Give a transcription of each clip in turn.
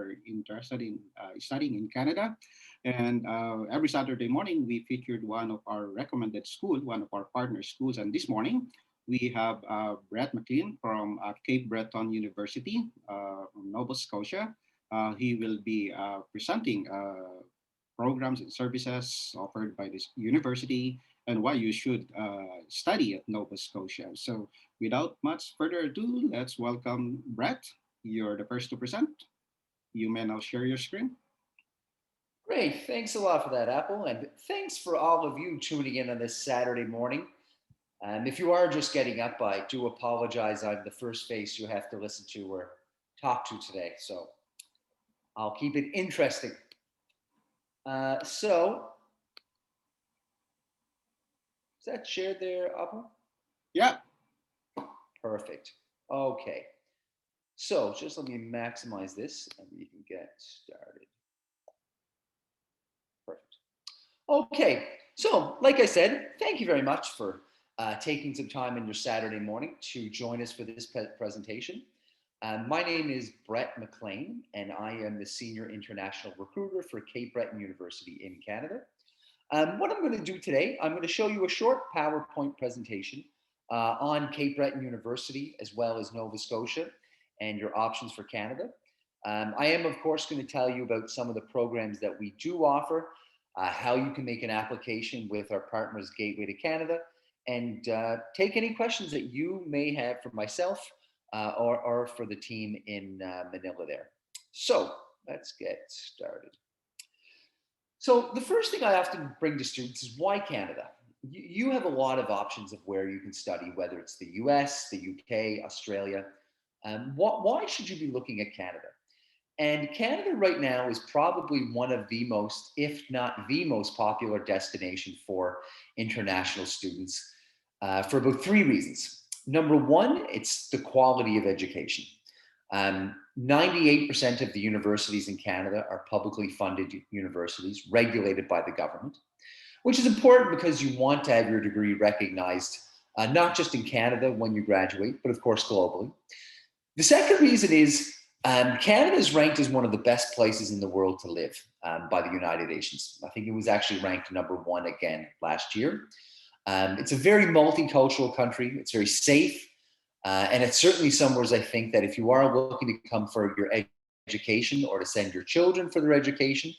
are interested in studying in Canada. And every Saturday morning, we featured one of our recommended schools, one of our partner schools. And this morning, we have Brett McLean from Cape Breton University, from Nova Scotia. He will be presenting programs and services offered by this university and why you should study at Nova Scotia. So without much further ado, let's welcome Brett. You're the first to present. You may now share your screen. Great, thanks a lot for that, Apple, and thanks for all of you tuning in on this Saturday morning. If you are just getting up, I do apologize. I'm the first face you have to listen to or talk to today, so I'll keep it interesting. So, is that shared there, Apple? Yeah. Perfect. Okay. So just let me maximize this and we can get started. Perfect. Okay. So like I said, thank you very much for taking some time in your Saturday morning to join us for this presentation. My name is Brett McLean, and I am the Senior International Recruiter for Cape Breton University in Canada. What I'm going to do today, I'm going to show you a short PowerPoint presentation on Cape Breton University, as well as Nova Scotia, and your options for Canada. I am, of course, going to tell you about some of the programs that we do offer, how you can make an application with our partners Gateway to Canada, and take any questions that you may have for myself or for the team in Manila there. So let's get started. So the first thing I often bring to students is why Canada? You have a lot of options of where you can study, whether it's the US, the UK, Australia. Why should you be looking at Canada? And Canada right now is probably one of the most, if not the most popular destination for international students for about 3 reasons. Number one, it's the quality of education. 98% of the universities in Canada are publicly funded universities regulated by the government, which is important because you want to have your degree recognized, not just in Canada when you graduate, but of course globally. The second reason is Canada is ranked as one of the best places in the world to live by the United Nations. I think it was actually ranked #1 again last year. It's a very multicultural country. It's very safe. And it's certainly somewhere I think that if you are looking to come for your education or to send your children for their education,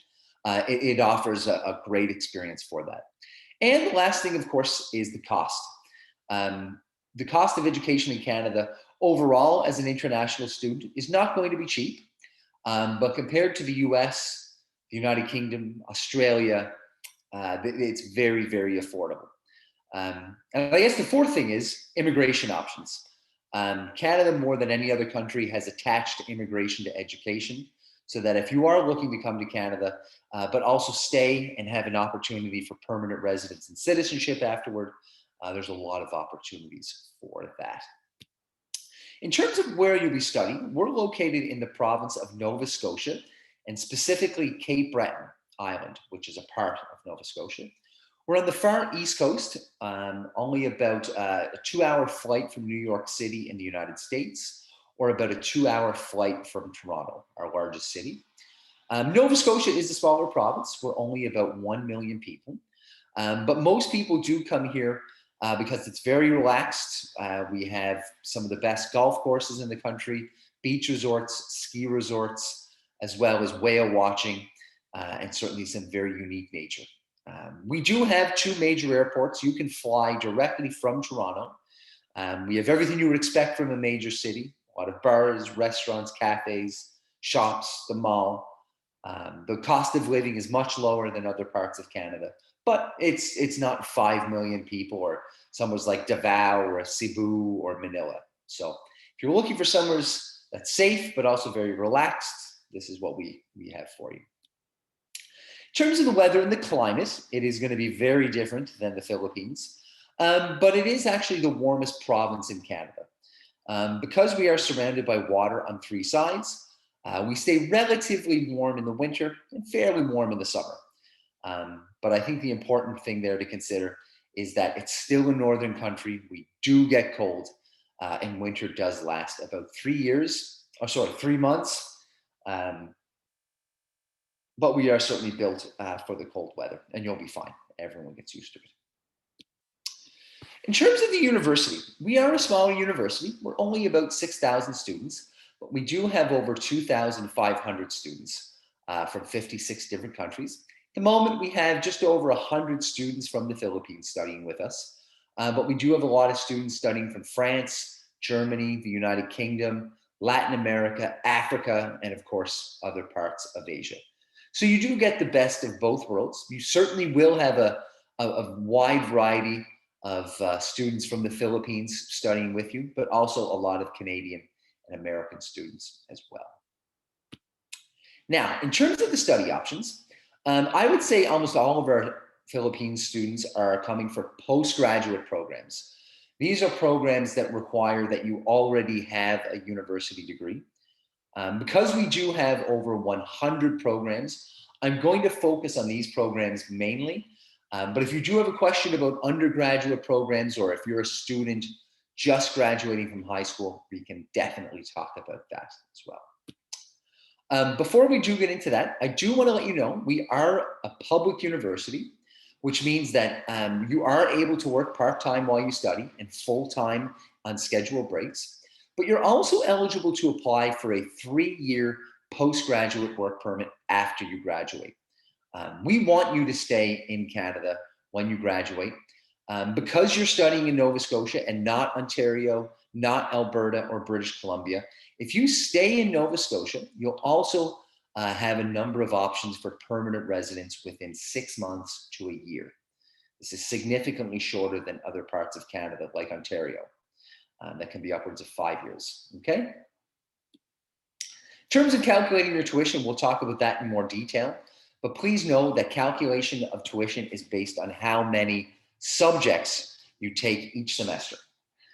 it offers a great experience for that. And the last thing, of course, is the cost. The cost of education in Canada overall as an international student is not going to be cheap, but compared to the US, the United Kingdom, Australia, it's very, very affordable. And I guess the fourth thing is immigration options. Canada, more than any other country, has attached immigration to education so that if you are looking to come to Canada, but also stay and have an opportunity for permanent residence and citizenship afterward, there's a lot of opportunities for that. In terms of where you'll be studying, we're located in the province of Nova Scotia, and specifically Cape Breton Island, which is a part of Nova Scotia. We're on the far east coast, only about a 2-hour flight from New York City in the United States, or about a 2-hour flight from Toronto, our largest city. Nova Scotia is a smaller province. We're only about 1 million people, but most people do come here because it's very relaxed. We have some of the best golf courses in the country, beach resorts, ski resorts, as well as whale watching, and certainly some very unique nature. We do have 2 major airports. You can fly directly from Toronto. We have everything you would expect from a major city, a lot of bars, restaurants, cafes, shops, the mall. The cost of living is much lower than other parts of Canada, but it's not 5 million people or somewhere like Davao or Cebu or Manila. So if you're looking for somewhere that's safe, but also very relaxed, this is what we have for you. In terms of the weather and the climate, it is going to be very different than the Philippines, but it is actually the warmest province in Canada. Because we are surrounded by water on 3 sides, we stay relatively warm in the winter and fairly warm in the summer. But I think the important thing there to consider is that it's still a northern country. We do get cold, and winter does last about 3 months. but we are certainly built for the cold weather, and you'll be fine. Everyone gets used to it. In terms of the university, we are a smaller university. We're only about 6,000 students, but we do have over 2,500 students from 56 different countries. At the moment, we have just over 100 students from the Philippines studying with us, but we do have a lot of students studying from France, Germany, the United Kingdom, Latin America, Africa, and of course, other parts of Asia. So you do get the best of both worlds. You certainly will have a wide variety of students from the Philippines studying with you, but also a lot of Canadian and American students as well. Now, in terms of the study options, I would say almost all of our Philippine students are coming for postgraduate programs. These are programs that require that you already have a university degree. Because we do have over 100 programs, I'm going to focus on these programs mainly. But if you do have a question about undergraduate programs, or if you're a student just graduating from high school, we can definitely talk about that as well. Before we do get into that, I do want to let you know we are a public university, which means that you are able to work part-time while you study and full-time on scheduled breaks. But you're also eligible to apply for a 3-year postgraduate work permit after you graduate. We want you to stay in Canada when you graduate. Because you're studying in Nova Scotia and not Ontario, not Alberta or British Columbia, if you stay in Nova Scotia, you'll also have a number of options for permanent residence within 6 months to a year. This is significantly shorter than other parts of Canada, like Ontario. That can be upwards of 5 years, okay? In terms of calculating your tuition, we'll talk about that in more detail, but please know that calculation of tuition is based on how many subjects you take each semester.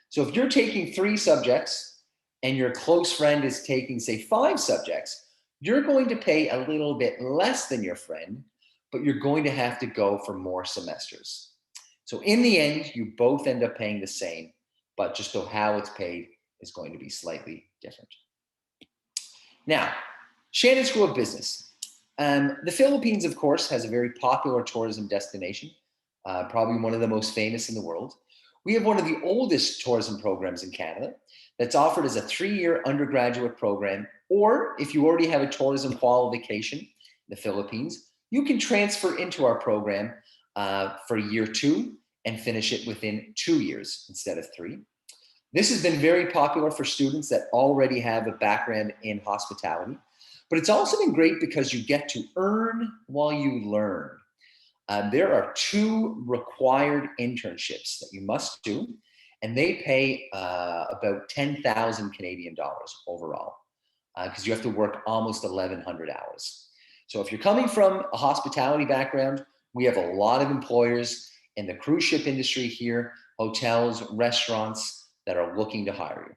So if you're taking 3 subjects and your close friend is taking, say, 5 subjects, you're going to pay a little bit less than your friend, but you're going to have to go for more semesters. So in the end, you both end up paying the same, but just how it's paid is going to be slightly different. Now, Shannon School of Business. The Philippines, of course, has a very popular tourism destination, probably one of the most famous in the world. We have one of the oldest tourism programs in Canada that's offered as a 3-year undergraduate program, or if you already have a tourism qualification in the Philippines, you can transfer into our program for year 2 and finish it within 2 years instead of 3. This has been very popular for students that already have a background in hospitality, but it's also been great because you get to earn while you learn. There are 2 required internships that you must do, and they pay about 10,000 Canadian dollars overall, because you have to work almost 1,100 hours. So if you're coming from a hospitality background, we have a lot of employers in the cruise ship industry here, hotels, restaurants that are looking to hire you.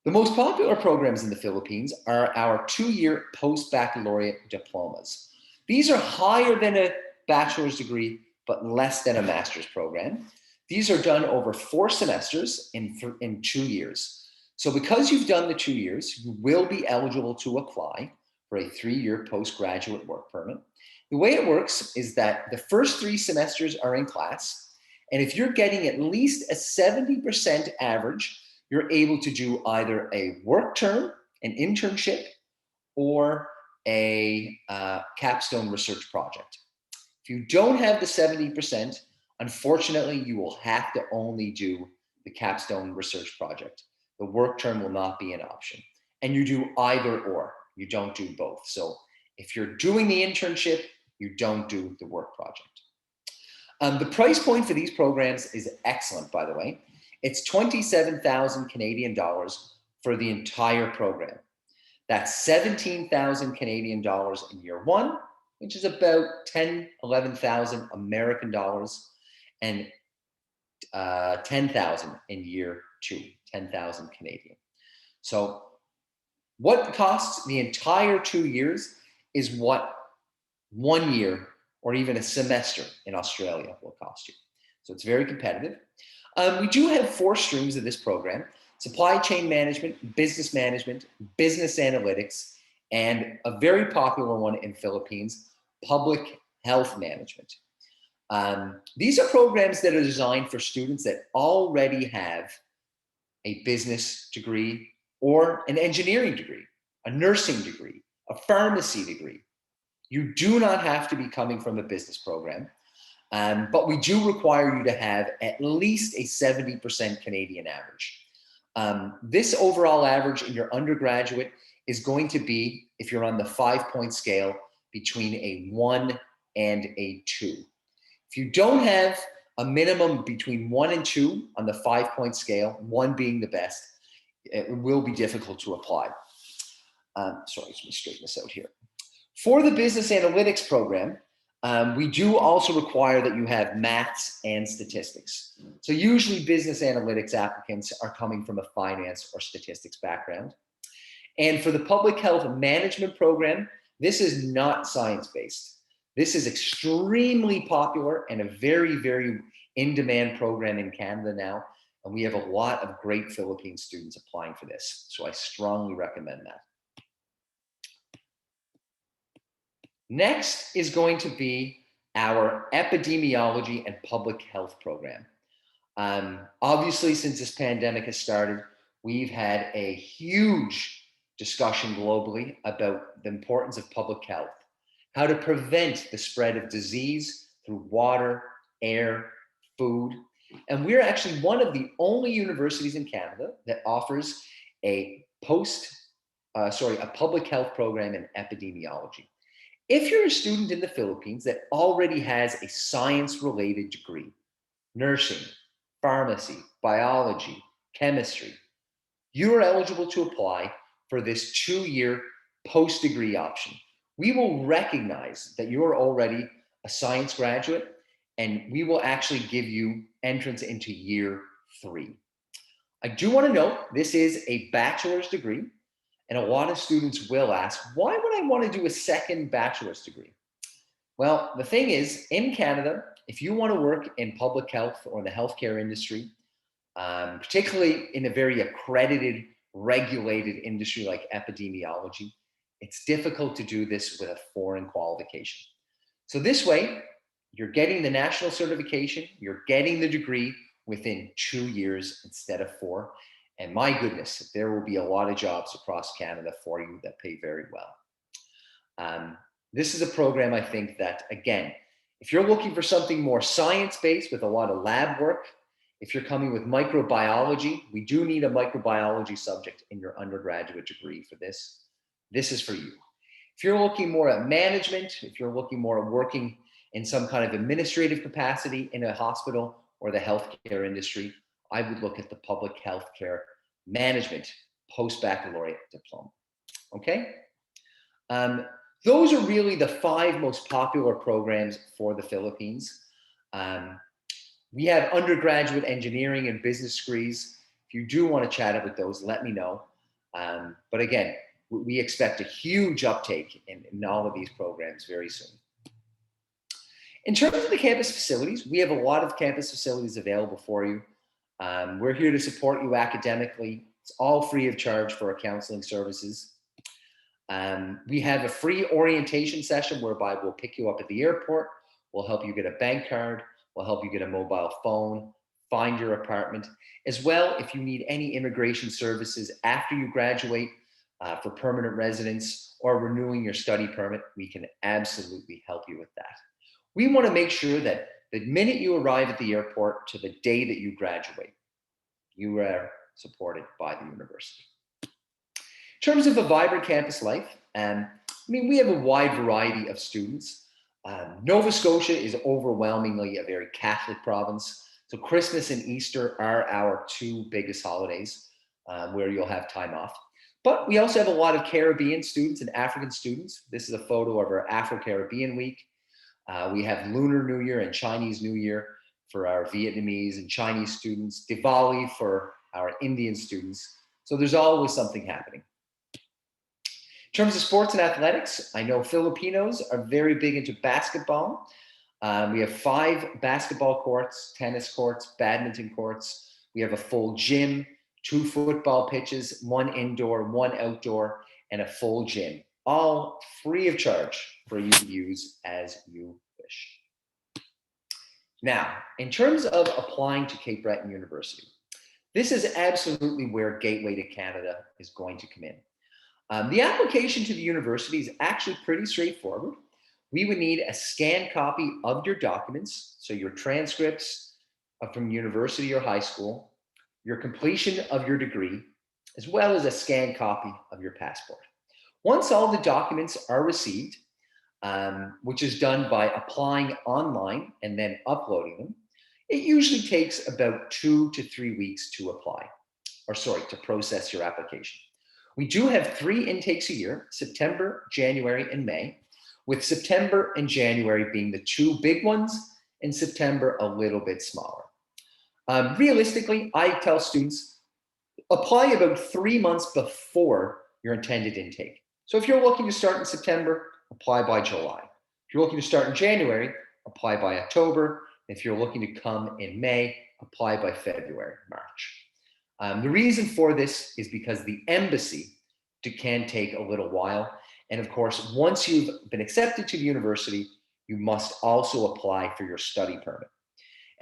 The most popular programs in the Philippines are our 2-year post-baccalaureate diplomas. These are higher than a bachelor's degree, but less than a master's program. These are done over 4 semesters in 2 years. So because you've done the 2 years, you will be eligible to apply for a 3-year postgraduate work permit. The way it works is that the first 3 semesters are in class, and if you're getting at least a 70% average, you're able to do either a work term, an internship, or a capstone research project. If you don't have the 70%, unfortunately, you will have to only do the capstone research project. The work term will not be an option. And you do either or, you don't do both. So if you're doing the internship, you don't do the work project. The price point for these programs is excellent, by the way. It's 27,000 Canadian dollars for the entire program. That's 17,000 Canadian dollars in year 1, which is about 11,000 American dollars, and 10,000 in year 2, 10,000 Canadian. So what costs the entire 2 years is what 1 year or even a semester in Australia will cost you. So it's very competitive. We do have 4 streams of this program: supply chain management, business analytics, and a very popular one in Philippines, public health management. These are programs that are designed for students that already have a business degree or an engineering degree, a nursing degree, a pharmacy degree. You do not have to be coming from a business program, but we do require you to have at least a 70% Canadian average. This overall average in your undergraduate is going to be, if you're on the 5-point scale, between a 1 and a 2. If you don't have a minimum between 1 and 2 on the 5-point scale, 1 being the best, it will be difficult to apply. Sorry, let me straighten this out here. For the business analytics program, we do also require that you have maths and statistics. So usually business analytics applicants are coming from a finance or statistics background. And for the public health management program, this is not science-based. This is extremely popular and a very, very in-demand program in Canada now. And we have a lot of great Philippine students applying for this. So I strongly recommend that. Next is going to be our epidemiology and public health program. Obviously, since this pandemic has started, we've had a huge discussion globally about the importance of public health, how to prevent the spread of disease through water, air, food. And we're actually one of the only universities in Canada that offers a public health program in epidemiology. If you're a student in the Philippines that already has a science-related degree, nursing, pharmacy, biology, chemistry, you are eligible to apply for this 2-year post-degree option. We will recognize that you are already a science graduate, and we will actually give you entrance into year 3. I do want to note this is a bachelor's degree, and a lot of students will ask, why would I want to do a second bachelor's degree? Well, the thing is, in Canada, if you want to work in public health or the healthcare industry, particularly in a very accredited, regulated industry like epidemiology, it's difficult to do this with a foreign qualification. So this way, you're getting the national certification, you're getting the degree within 2 years instead of 4. And my goodness, there will be a lot of jobs across Canada for you that pay very well. This is a program I think that, again, if you're looking for something more science-based with a lot of lab work, if you're coming with microbiology, we do need a microbiology subject in your undergraduate degree for this. This is for you. If you're looking more at management, if you're looking more at working in some kind of administrative capacity in a hospital or the healthcare industry, I would look at the public healthcare management post-baccalaureate diploma. Okay? Those are really the 5 most popular programs for the Philippines. We have undergraduate engineering and business degrees. If you do want to chat about those, let me know. But again, we expect a huge uptake in all of these programs very soon. In terms of the campus facilities, we have a lot of campus facilities available for you. We're here to support you academically. It's all free of charge for our counseling services. We have a free orientation session whereby we'll pick you up at the airport. We'll help you get a bank card. We'll help you get a mobile phone, find your apartment. As well, if you need any immigration services after you graduate for permanent residence or renewing your study permit, we can absolutely help you with that. We want to make sure that the minute you arrive at the airport to the day that you graduate, you are supported by the university. In terms of a vibrant campus life, we have a wide variety of students. Nova Scotia is overwhelmingly a very Catholic province. So Christmas and Easter are our 2 biggest holidays where you'll have time off. But we also have a lot of Caribbean students and African students. This is a photo of our Afro-Caribbean week. We have Lunar New Year and Chinese New Year for our Vietnamese and Chinese students, Diwali for our Indian students. So there's always something happening. In terms of sports and athletics, I know Filipinos are very big into basketball. We have 5 basketball courts, tennis courts, badminton courts. We have a full gym, 2 football pitches, 1 indoor, 1 outdoor, and a full gym. all free of charge for you to use as you wish. Now, in terms of applying to Cape Breton University, this is absolutely where Gateway to Canada is going to come in. The application to the university is actually pretty straightforward. We would need a scanned copy of your documents, so your transcripts from university or high school, your completion of your degree, as well as a scanned copy of your passport. Once all the documents are received, which is done by applying online and then uploading them, it usually takes about 2 to 3 weeks to process your application. We do have 3 intakes a year, September, January, and May, with September and January being the 2 big ones, and September a little bit smaller. Realistically, I tell students, apply about 3 months before your intended intake. So if you're looking to start in September, apply by July. If you're looking to start in January, apply by October. If you're looking to come in May, apply by February, March. The reason for this is because the embassy can take a little while. And of course, once you've been accepted to the university, you must also apply for your study permit.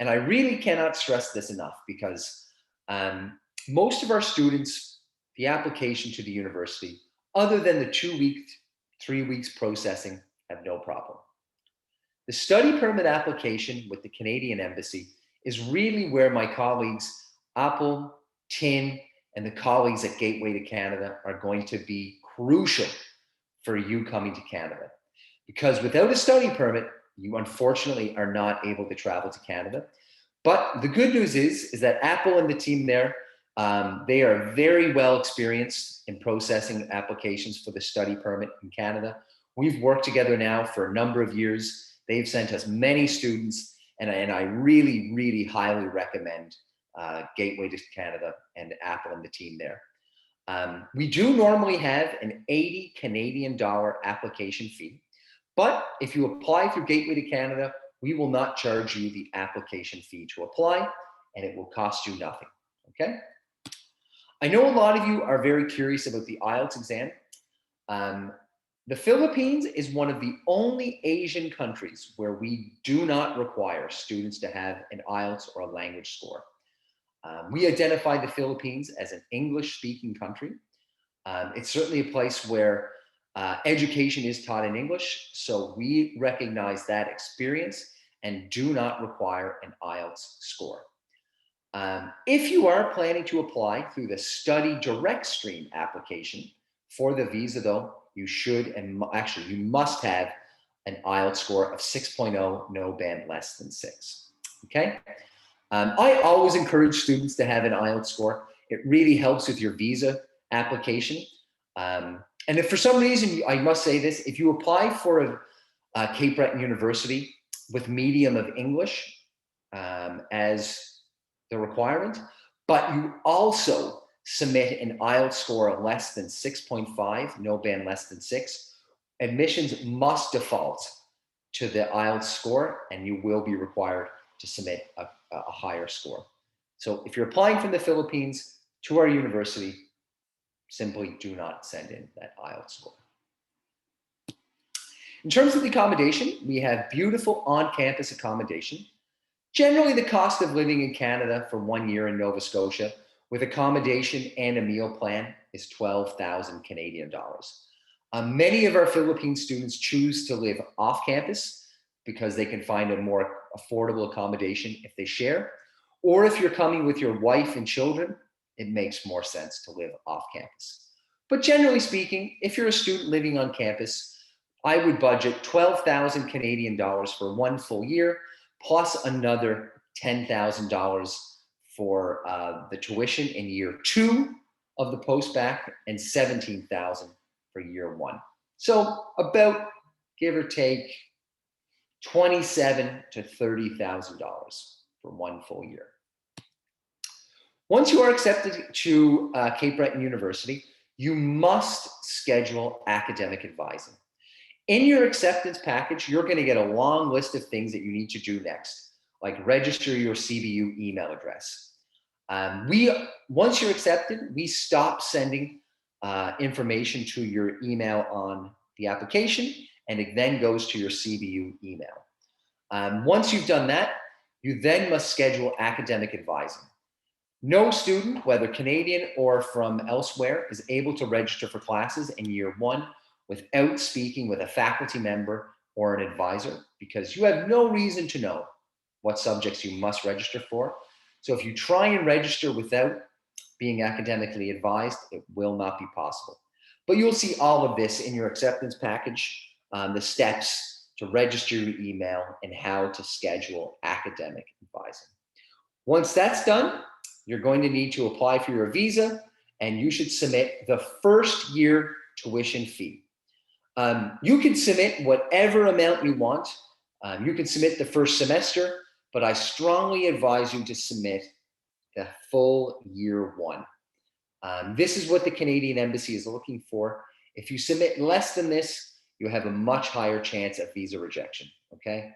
And I really cannot stress this enough because most of our students, the application to the university, other than the 2 weeks, 3 weeks processing, have no problem. The study permit application with the Canadian Embassy is really where my colleagues, Apple, Tin, and the colleagues at Gateway to Canada are going to be crucial for you coming to Canada. Because without a study permit, you unfortunately are not able to travel to Canada. But the good news is that Apple and the team there, they are very well experienced in processing applications for the study permit in Canada. We've worked together now for a number of years. They've sent us many students, and I really, really highly recommend Gateway to Canada and Apple and the team there. We do normally have an 80 Canadian dollar application fee, but if you apply through Gateway to Canada, we will not charge you the application fee to apply, and it will cost you nothing, okay? I know a lot of you are very curious about the IELTS exam. The Philippines is one of the only Asian countries where we do not require students to have an IELTS or a language score. We identify the Philippines as an English-speaking country. It's certainly a place where education is taught in English, so we recognize that experience and do not require an IELTS score. If you are planning to apply through the Study Direct Stream application for the visa though, you should, and actually you must have an IELTS score of 6.0, no band less than 6, okay? I always encourage students to have an IELTS score. It really helps with your visa application. And if for some reason, I must say this, if you apply for a Cape Breton University with medium of English as the requirement, but you also submit an IELTS score of less than 6.5, no band less than 6, admissions must default to the IELTS score, and you will be required to submit a higher score. So if you're applying from the Philippines to our university, simply do not send in that IELTS score. In terms of the accommodation, we have beautiful on-campus accommodation. Generally, the cost of living in Canada for 1 year in Nova Scotia with accommodation and a meal plan is 12,000 Canadian dollars. Many of our Philippine students choose to live off campus because they can find a more affordable accommodation if they share. Or if you're coming with your wife and children, it makes more sense to live off campus. But generally speaking, if you're a student living on campus, I would budget 12,000 Canadian dollars for 1 full year, plus another $10,000 for the tuition in year 2 of the post-bac and $17,000 for year 1. So about, give or take, $27,000 to $30,000 for 1 full year. Once you are accepted to Cape Breton University, you must schedule academic advising. In your acceptance package, you're going to get a long list of things that you need to do next, like register your CBU email address. Once you're accepted, we stop sending information to your email on the application, and it then goes to your CBU email. Once you've done that, you then must schedule academic advising. No student, whether Canadian or from elsewhere, is able to register for classes in year one without speaking with a faculty member or an advisor, because you have no reason to know what subjects you must register for. So if you try and register without being academically advised, it will not be possible. But you'll see all of this in your acceptance package, the steps to register your email and how to schedule academic advising. Once that's done, you're going to need to apply for your visa, and you should submit the first year tuition fee. You can submit whatever amount you want. You can submit the first semester, but I strongly advise you to submit the full year one. This is what the Canadian Embassy is looking for. If you submit less than this, you have a much higher chance of visa rejection, okay?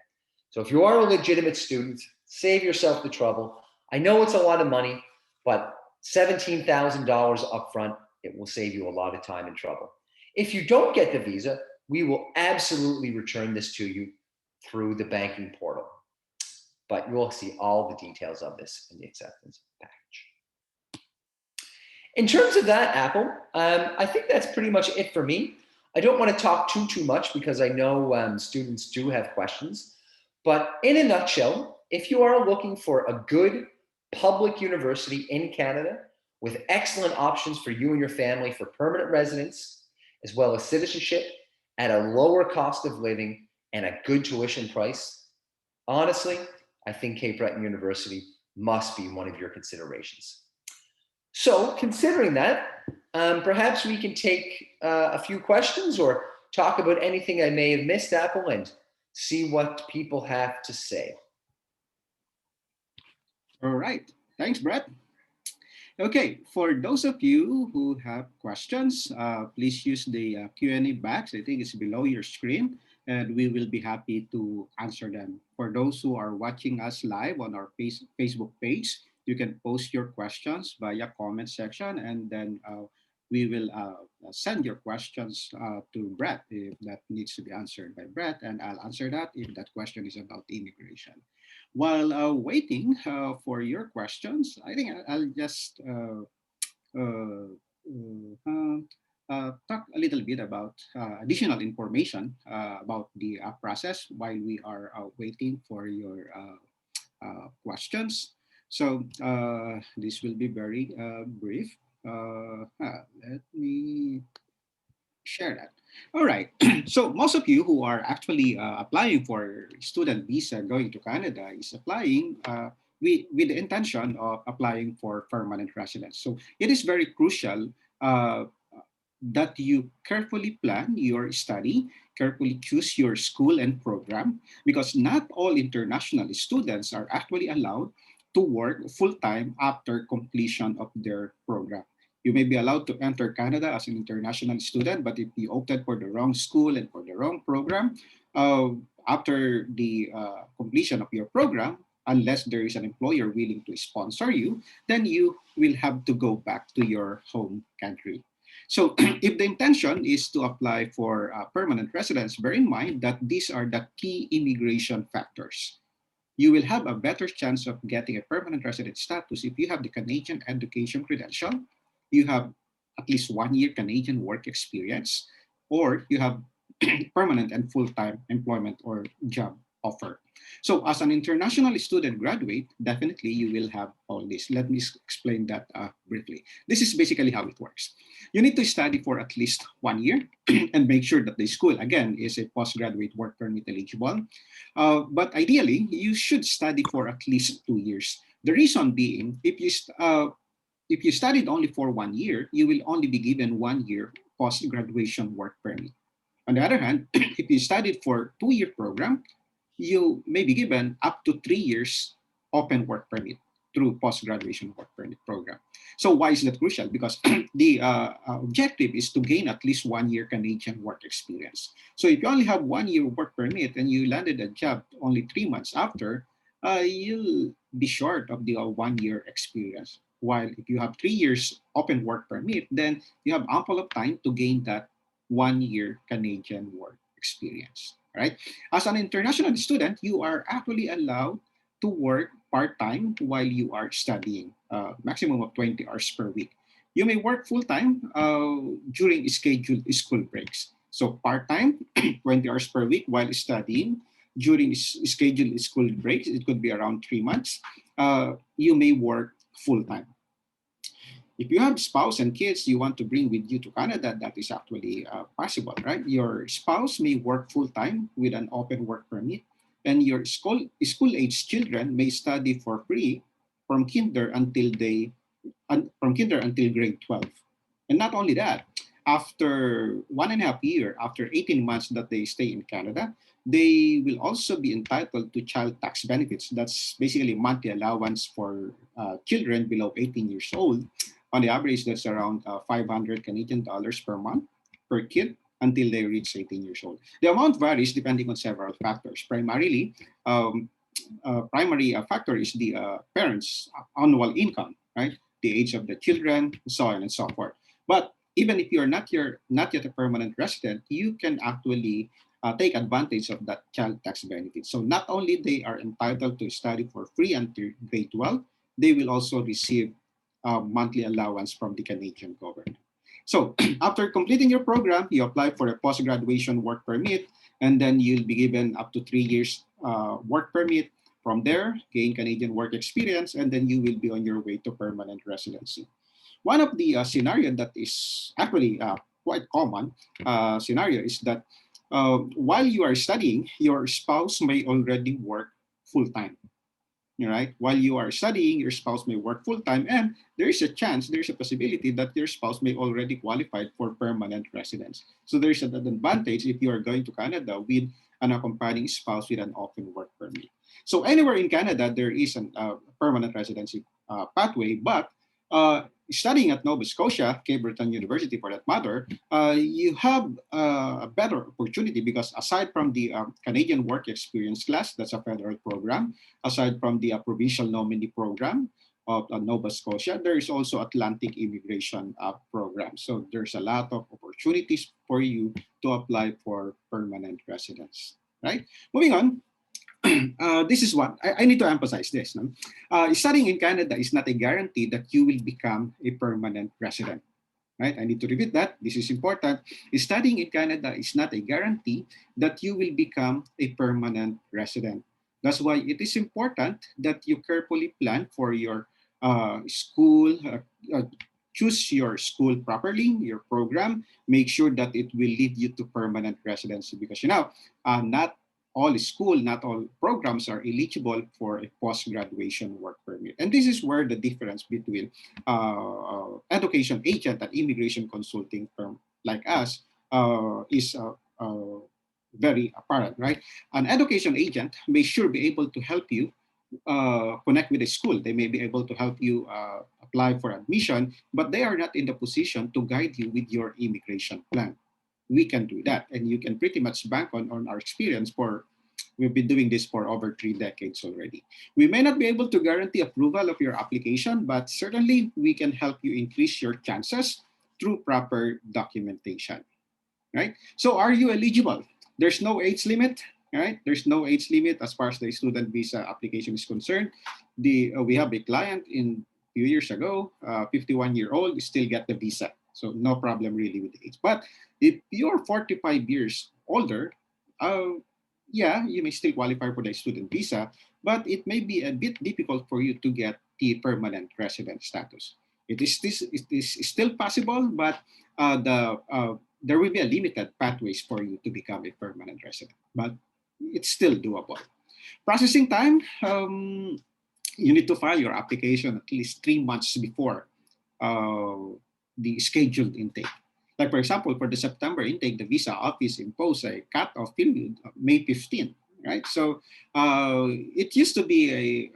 So if you are a legitimate student, save yourself the trouble. I know it's a lot of money, but $17,000 upfront, it will save you a lot of time and trouble. If you don't get the visa, we will absolutely return this to you through the banking portal. But you'll see all the details of this in the acceptance package. In terms of that, Apple, I think that's pretty much it for me. I don't want to talk too much because I know students do have questions. But in a nutshell, if you are looking for a good public university in Canada with excellent options for you and your family for permanent residence, as well as citizenship at a lower cost of living and a good tuition price, honestly, I think Cape Breton University must be one of your considerations. So considering that, perhaps we can take a few questions or talk about anything I may have missed, Apple, and see what people have to say. All right. Thanks, Brett. Okay, for those of you who have questions, please use the Q&A box. I think it's below your screen, and we will be happy to answer them. For those who are watching us live on our Facebook page, you can post your questions via comment section, and then we will send your questions to Brett if that needs to be answered by Brett, and I'll answer that if that question is about immigration. While waiting for your questions, I think I'll just uh, talk a little bit about additional information about the process while we are waiting for your questions. So this will be very brief. Let me share that. All right. So most of you who are actually applying for student visa going to Canada is applying with the intention of applying for permanent residence. So it is very crucial that you carefully plan your study, carefully choose your school and program, because not all international students are actually allowed to work full-time after completion of their program. You may be allowed to enter Canada as an international student, but if you opted for the wrong school and for the wrong program, after the completion of your program, unless there is an employer willing to sponsor you, then you will have to go back to your home country. So if the intention is to apply for permanent residence, bear in mind that these are the key immigration factors. You will have a better chance of getting a permanent resident status if you have the Canadian education credential, you have at least 1 year Canadian work experience, or you have permanent and full-time employment or job offer. So as an international student graduate, definitely you will have all this. Let me explain that briefly. This is basically how it works. You need to study for at least 1 year and make sure that the school, again, is a postgraduate work permit eligible. But ideally, you should study for at least 2 years. The reason being, if you studied only for 1 year, you will only be given 1 year post-graduation work permit. On the other hand, if you studied for 2 year program, you may be given up to 3 years open work permit through post-graduation work permit program. So why is that crucial? Because the objective is to gain at least 1 year Canadian work experience. So if you only have 1 year work permit and you landed a job only 3 months after, you'll be short of the 1 year experience. While if you have 3 years open work permit, then you have ample of time to gain that 1 year Canadian work experience. Right? As an international student, you are actually allowed to work part time while you are studying, maximum of 20 hours per week. You may work full time during scheduled school breaks. So part time, 20 hours per week while studying. During scheduled school breaks, it could be around 3 months. You may work full time. If you have spouse and kids you want to bring with you to Canada, that is actually possible, right? Your spouse may work full time with an open work permit, and your school age children may study for free from kinder until from kinder until grade 12. And not only that, after 1.5 year, after 18 months that they stay in Canada, they will also be entitled to child tax benefits. That's basically monthly allowance for children below 18 years old. On the average, that's around 500 Canadian dollars per month per kid until they reach 18 years old. The amount varies depending on several factors. Um, primary factor is the parents' annual income, right? The age of the children, so on and so forth. But even if you're not yet a permanent resident, you can actually take advantage of that child tax benefit. So not only they are entitled to study for free until grade 12, they will also receive monthly allowance from the Canadian government. So after completing your program, you apply for a post-graduation work permit, and then you'll be given up to 3 years work permit. From there, gain Canadian work experience, and then you will be on your way to permanent residency. One of the scenario that is actually quite common scenario is that while you are studying, your spouse may already work full time. Right? While you are studying, your spouse may work full time, and there is a chance, there is a possibility that your spouse may already qualified for permanent residence. So there is an advantage if you are going to Canada with an accompanying spouse with an open work permit. So anywhere in Canada, there is a permanent residency pathway, but studying at Nova Scotia, Cape Breton University for that matter, you have a better opportunity because aside from the Canadian Work Experience class, that's a federal program, aside from the provincial nominee program of Nova Scotia, there is also Atlantic Immigration Program. So there's a lot of opportunities for you to apply for permanent residence, right? Moving on, this is what I need to emphasize this. No? Studying in Canada is not a guarantee that you will become a permanent resident. Right? I need to repeat that. This is important. Studying in Canada is not a guarantee that you will become a permanent resident. That's why it is important that you carefully plan for your school, choose your school properly, your program, make sure that it will lead you to permanent residency because not all school, not all programs are eligible for a post-graduation work permit. And this is where the difference between education agent and immigration consulting firm like us is very apparent, right? An education agent may sure be able to help you connect with a school. They may be able to help you apply for admission, but they are not in the position to guide you with your immigration plan. We can do that, and you can pretty much bank on our experience for. We've been doing this for over 3 decades already. We may not be able to guarantee approval of your application, but certainly we can help you increase your chances through proper documentation, right? So are you eligible? There's no age limit, right? There's no age limit as far as the student visa application is concerned. We have a client in a few years ago, 51-year-old, still get the visa. So no problem really with the age. But if you're 45 years older, yeah, you may still qualify for the student visa, but it may be a bit difficult for you to get the permanent resident status. It is still possible, but there will be a limited pathways for you to become a permanent resident, but it's still doable. Processing time, you need to file your application at least 3 months before the scheduled intake. Like for example, for the September intake, the visa office imposed a cut-off period of May 15th, right? So it used to be a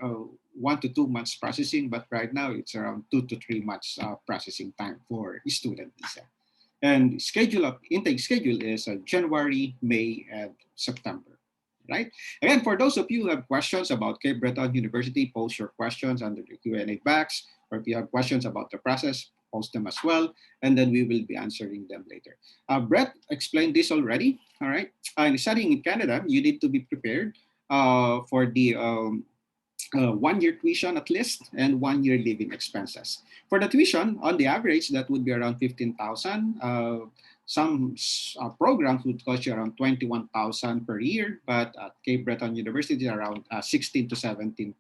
1 to 2 months processing, but right now it's around 2 to 3 months processing time for student visa. And schedule of intake schedule is January, May, and September. Right. Again, for those of you who have questions about Cape Breton University, post your questions under the Q&A box. or if you have questions about the process, post them as well, and then we will be answering them later. Brett explained this already. All right. In studying in Canada, you need to be prepared for the 1 year tuition at least and 1 year living expenses. For the tuition, on the average, that would be around 15,000. Some programs would cost you around 21,000 per year, but at Cape Breton University, around 16 to 17,000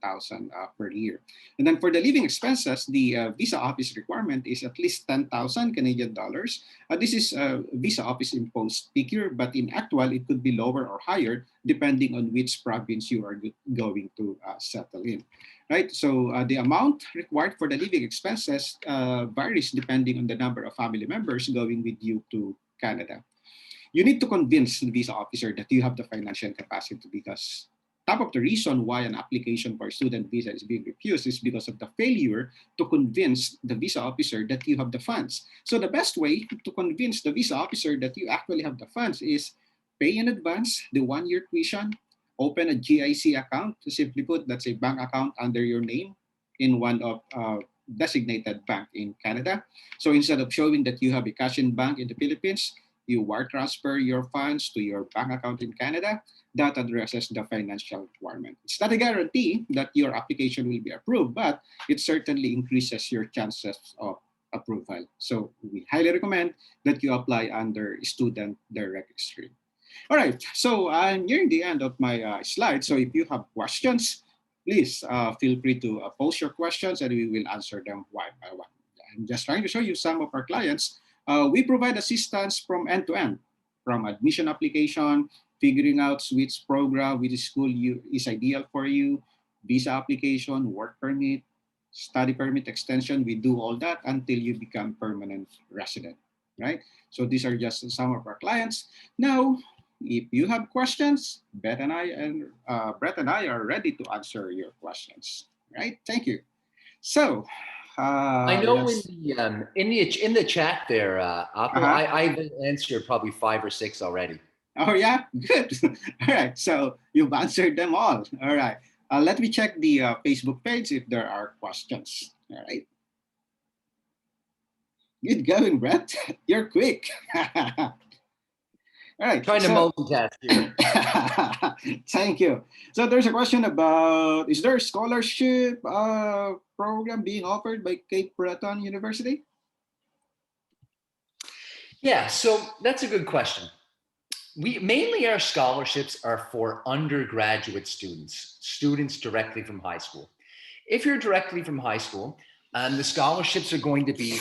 per year. And then for the living expenses, the visa office requirement is at least 10,000 Canadian dollars. This is a visa office imposed figure, but in actual, it could be lower or higher depending on which province you are going to settle in. Right, so the amount required for the living expenses varies depending on the number of family members going with you to Canada. You need to convince the visa officer that you have the financial capacity, because top of the reason why an application for student visa is being refused is because of the failure to convince the visa officer that you have the funds. So the best way to convince the visa officer that you actually have the funds is pay in advance the 1 year tuition, open a GIC account. To simply put, that's a bank account under your name in one of designated bank in Canada. So instead of showing that you have a cash in bank in the Philippines, you wire transfer your funds to your bank account in Canada. That addresses the financial requirement. It's not a guarantee that your application will be approved, but it certainly increases your chances of approval. So we highly recommend that you apply under student direct stream. All right, so I'm nearing the end of my slide. So if you have questions, please feel free to post your questions and we will answer them one by one. I'm just trying to show you some of our clients. We provide assistance from end to end, from admission application, figuring out which program, which school is ideal for you, visa application, work permit, study permit extension. We do all that until you become permanent resident, right? So these are just some of our clients. Now, if you have questions, Brett and I are ready to answer your questions. Right? Thank you. So I know let's. in the chat there, Apo, Uh-huh. I've answered probably 5 or 6 already. Oh yeah, good. All right. So you've answered them all. All right. Let me check the Facebook page if there are questions. All right. Good going, Brett. You're quick. All right. Trying to So multitask here. thank you. So there's a question about, is there a scholarship program being offered by Cape Breton University? Yeah, so that's a good question. We mainly our scholarships are for undergraduate students directly from high school. If you're directly from high school, the scholarships are going to be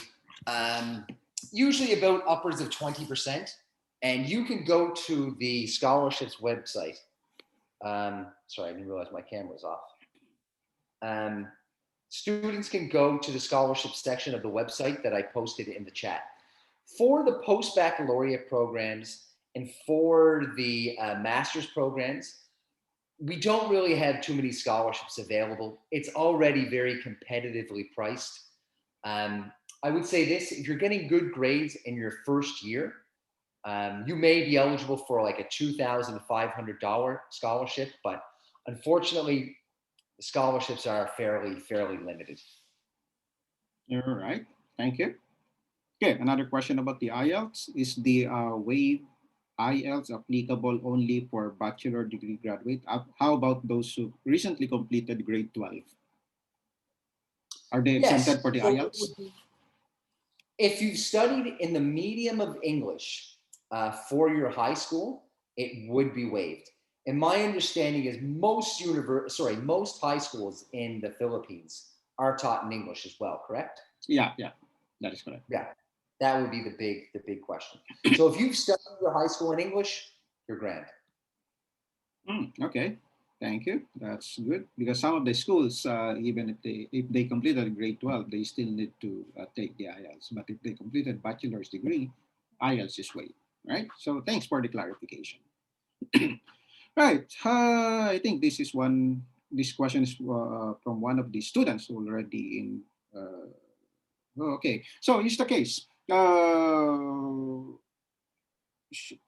usually about upwards of 20%. And you can go to the scholarships website. Sorry, I didn't realize my camera was off. Students can go to the scholarship section of the website that I posted in the chat. For the post-baccalaureate programs and for the master's programs, we don't really have too many scholarships available. It's already very competitively priced. I would say this, if you're getting good grades in your first year, you may be eligible for like a $2,500 scholarship, but unfortunately, the scholarships are fairly limited. All right, thank you. Okay, another question about the IELTS. Is the waive IELTS applicable only for bachelor degree graduate? How about those who recently completed grade 12? Are they exempted for the IELTS? If you've studied in the medium of English for your high school, it would be waived. And my understanding is most high schools in the Philippines are taught in English as well, correct? Yeah, that is correct. Yeah, that would be the big question. So if you've studied your high school in English, you're grand. Okay, thank you. That's good, because some of the schools, even if they completed grade 12, they still need to take the IELTS. But if they completed bachelor's degree, IELTS is waived, right? So thanks for the clarification. Right. I think this question is from one of the students already in. Okay, so here's the case.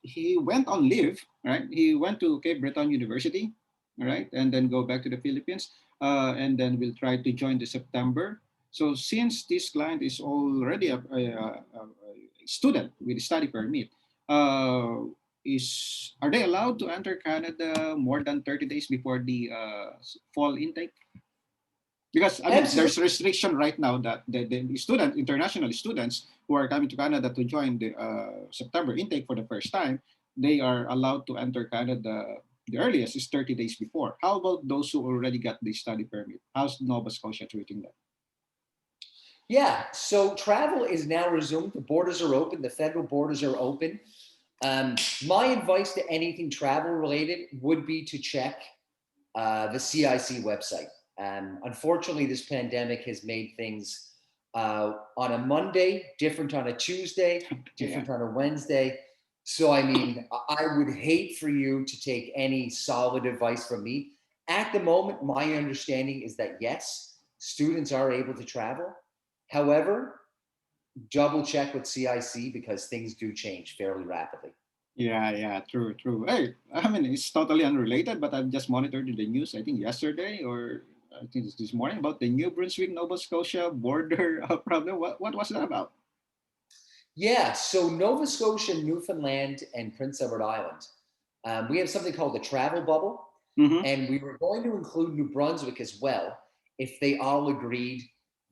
He went on leave, right? He went to Cape Breton University, right, and then go back to the Philippines, and then we'll try to join the September So since this client is already a student with a study permit, uh, are they allowed to enter Canada more than 30 days before the fall intake? Because I mean, there's Absolutely. restriction right now that the international students who are coming to Canada to join the September intake for the first time, they are allowed to enter Canada. The earliest is 30 days before. How about those who already got the study permit? How's Nova Scotia treating that? Yeah, so travel is now resumed. The borders are open. The federal borders are open. Um, my advice to anything travel related would be to check the CIC website. Unfortunately, this pandemic has made things on a Monday different on a Tuesday, Yeah. different on a Wednesday. So, I mean, I would hate for you to take any solid advice from me. At the moment, my understanding is that yes, students are able to travel. However, double check with CIC because things do change fairly rapidly. Yeah, yeah, true, true. Hey, I mean, it's totally unrelated, but I've just monitored the news, I think yesterday or I think it's this morning about the New Brunswick, Nova Scotia border problem. What was that about? Yeah, so Nova Scotia, Newfoundland, and Prince Edward Island, we have something called the travel bubble, Mm-hmm. and we were going to include New Brunswick as well if they all agreed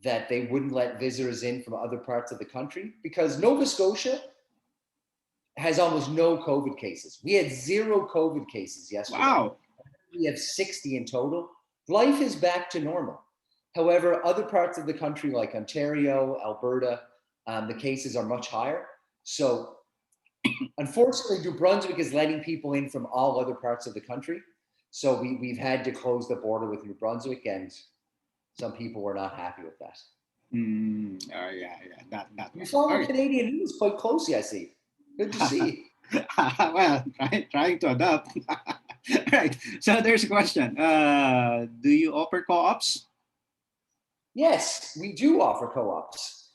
that they wouldn't let visitors in from other parts of the country because Nova Scotia has almost no COVID cases. We had zero COVID cases yesterday. Wow. We have 60 in total. Life is back to normal. However, other parts of the country, like Ontario, Alberta, the cases are much higher. So, unfortunately, New Brunswick is letting people in from all other parts of the country. So, we've had to close the border with New Brunswick, and some people were not happy with that. Oh, yeah, yeah, that You one. follow Okay. Canadian news quite closely, I see. Good to see. Well, trying to adapt. Right. So there's a question. Do you offer co-ops? Yes, we do offer co-ops.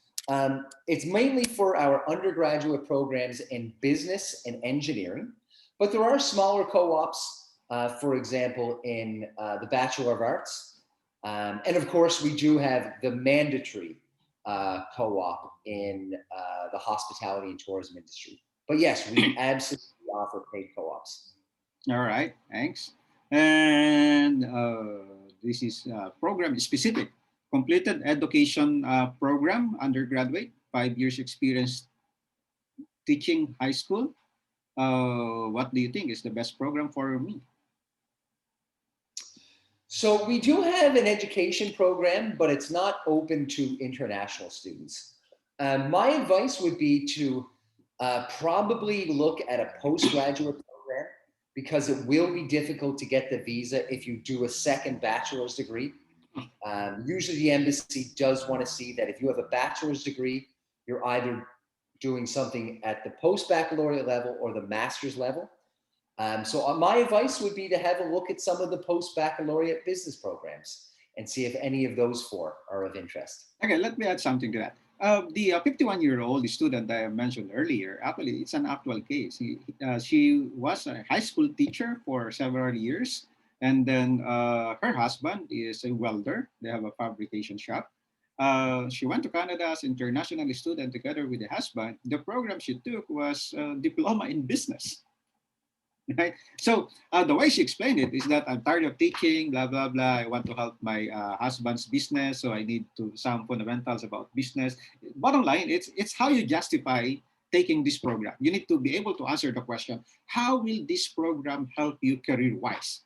It's mainly for our undergraduate programs in business and engineering, but there are smaller co-ops, for example, in the Bachelor of Arts. And of course, we do have the mandatory co-op in the hospitality and tourism industry. But yes, we absolutely offer paid co-ops. All right. Thanks. And this is program specific. Completed education program, undergraduate, 5 years experience teaching high school. What do you think is the best program for me? So we do have an education program, but it's not open to international students. My advice would be to probably look at a postgraduate program because it will be difficult to get the visa if you do a second bachelor's degree. Usually, the embassy does want to see that if you have a bachelor's degree, you're either doing something at the post baccalaureate level or the master's level. So my advice would be to have a look at some of the post-baccalaureate business programs and see if any of those four are of interest. Okay, let me add something to that. The 51-year-old student that I mentioned earlier, actually, it's an actual case. She was a high school teacher for several years, and then her husband is a welder. They have a fabrication shop. She went to Canada as an international student together with the husband. The program she took was diploma in business. Right. So the way she explained it is that I'm tired of teaching, blah blah blah. I want to help my husband's business, so I need to some fundamentals about business. Bottom line, it's how you justify taking this program. You need to be able to answer the question: how will this program help you career wise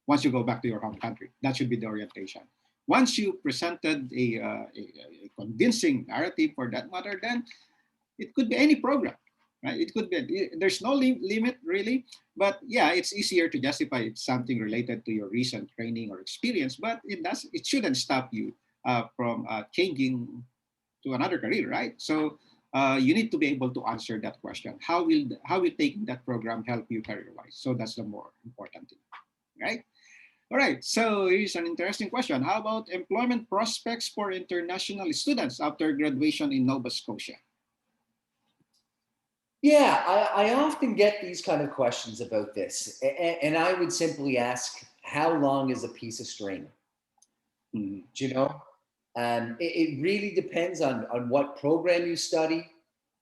once you go back to your home country? That should be the orientation. Once you presented a convincing narrative for that matter, then it could be any program, right? It could be, there's no limit really, but yeah, it's easier to justify it's something related to your recent training or experience, but it shouldn't stop you from changing to another career, right? So you need to be able to answer that question. How will taking that program help you career wise? So that's the more important thing, right? All right, so here's an interesting question. How about employment prospects for international students after graduation in Nova Scotia? Yeah, I often get these kind of questions about this, and I would simply ask, how long is a piece of string? Hmm. Do you know? It really depends on what program you study.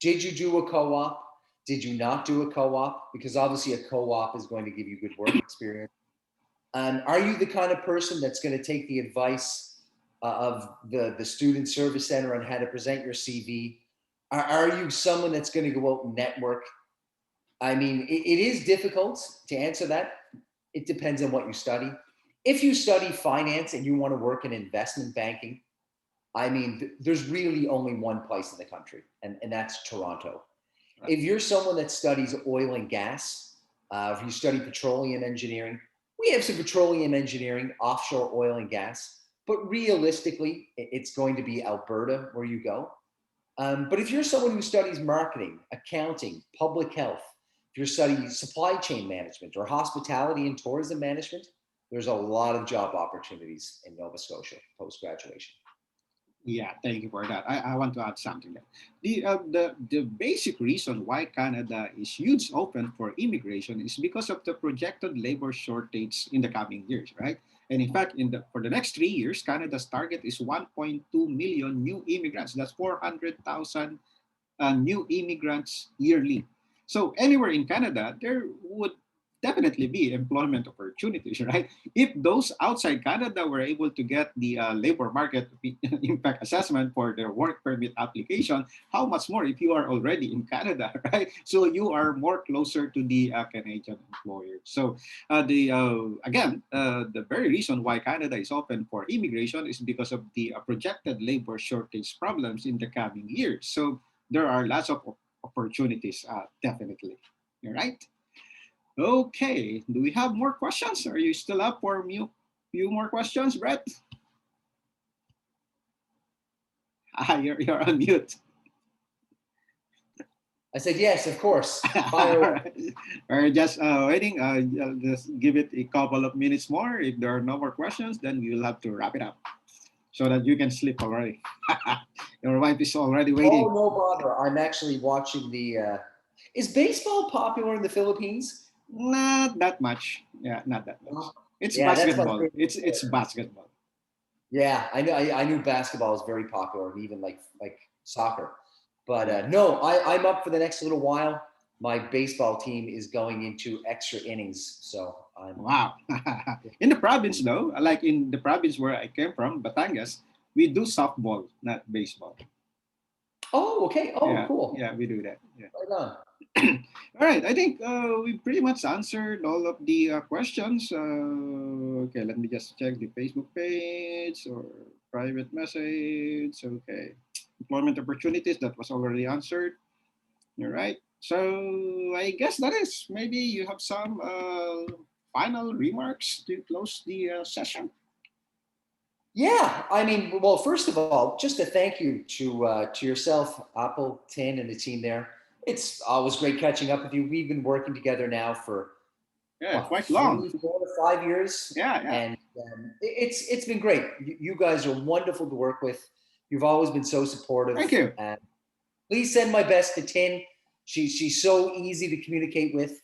Did you do a co-op? Did you not do a co-op? Because obviously a co-op is going to give you good work experience. Are you the kind of person that's going to take the advice of the Student Service Center on how to present your CV? Are you someone that's going to go out and network? I mean, it is difficult to answer that. It depends on what you study. If you study finance and you want to work in investment banking, I mean, there's really only one place in the country, and that's Toronto. Right. If you're someone that studies oil and gas, if you study petroleum engineering, we have some petroleum engineering, offshore oil and gas, but realistically, it's going to be Alberta where you go. But if you're someone who studies marketing, accounting, public health, if you're studying supply chain management or hospitality and tourism management, there's a lot of job opportunities in Nova Scotia post-graduation. Yeah, thank you for that. I want to add something there. The basic reason why Canada is huge open for immigration is because of the projected labor shortage in the coming years, right? And in fact, for the next 3 years, Canada's target is 1.2 million new immigrants. That's 400,000 new immigrants yearly. So anywhere in Canada, there would definitely be employment opportunities, right? If those outside Canada were able to get the labor market impact assessment for their work permit application, how much more if you are already in Canada, right? So you are more closer to the Canadian employer. So the very reason why Canada is open for immigration is because of the projected labor shortage problems in the coming years. So there are lots of opportunities, definitely. All right. Okay. Do we have more questions? Are you still up for a few more questions, Brett? You're on mute. I said, yes, of course. All right. We're just waiting. I'll just give it a couple of minutes more. If there are no more questions, then we will have to wrap it up so that you can sleep already. Your wife is already waiting. Oh, no bother. I'm actually watching is baseball popular in the Philippines? Not that much. Yeah, not that much. It's Yeah, that's my basketball. favorite It's sport. basketball. Yeah, I know. I knew basketball was very popular, and even like soccer. But no, I'm up for the next little while. My baseball team is going into extra innings, so I'm. Wow. In the province, though, like in the province where I came from, Batangas, we do softball, not baseball. Oh, okay. Oh, Yeah, cool. yeah, we do that. Yeah. Right on. All right, I think we pretty much answered all of the questions. Okay, let me just check the Facebook page or private message. Okay, employment opportunities, that was already answered. All right, so I guess that is, maybe you have some final remarks to close the session. Yeah, I mean, well, first of all, just a thank you to yourself, Apple, Tin, and the team there. It's always great catching up with you. We've been working together now for Yeah, what, quite long. 3, 4, 5 years, Yeah, yeah. and it's been great. You guys are wonderful to work with. You've always been so supportive. Thank you. And please send my best to Tin. She's so easy to communicate with,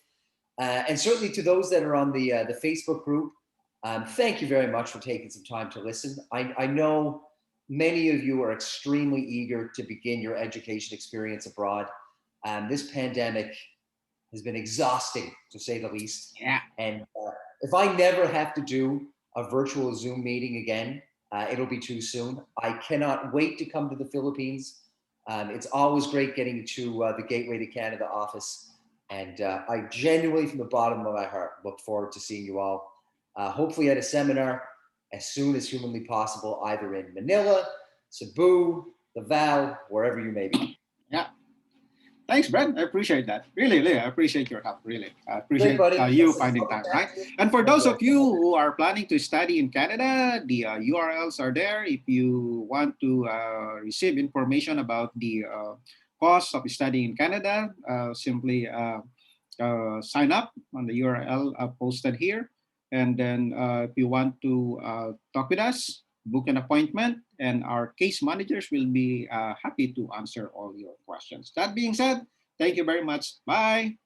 and certainly to those that are on the Facebook group. Thank you very much for taking some time to listen. I know many of you are extremely eager to begin your education experience abroad. This pandemic has been exhausting, to say the least. Yeah. And if I never have to do a virtual Zoom meeting again, it'll be too soon. I cannot wait to come to the Philippines. It's always great getting to the Gateway to Canada office. And I genuinely, from the bottom of my heart, look forward to seeing you all. Hopefully at a seminar as soon as humanly possible, either in Manila, Cebu, Davao, wherever you may be. Yeah. Thanks, Brent. I appreciate that. Really, really, I appreciate your help. Really, I Great, appreciate buddy. you finding time, right? And for those of you who are planning to study in Canada, the URLs are there. If you want to receive information about the cost of studying in Canada, simply sign up on the URL posted here. And then if you want to talk with us, book an appointment, and our case managers will be happy to answer all your questions. That being said, thank you very much. Bye.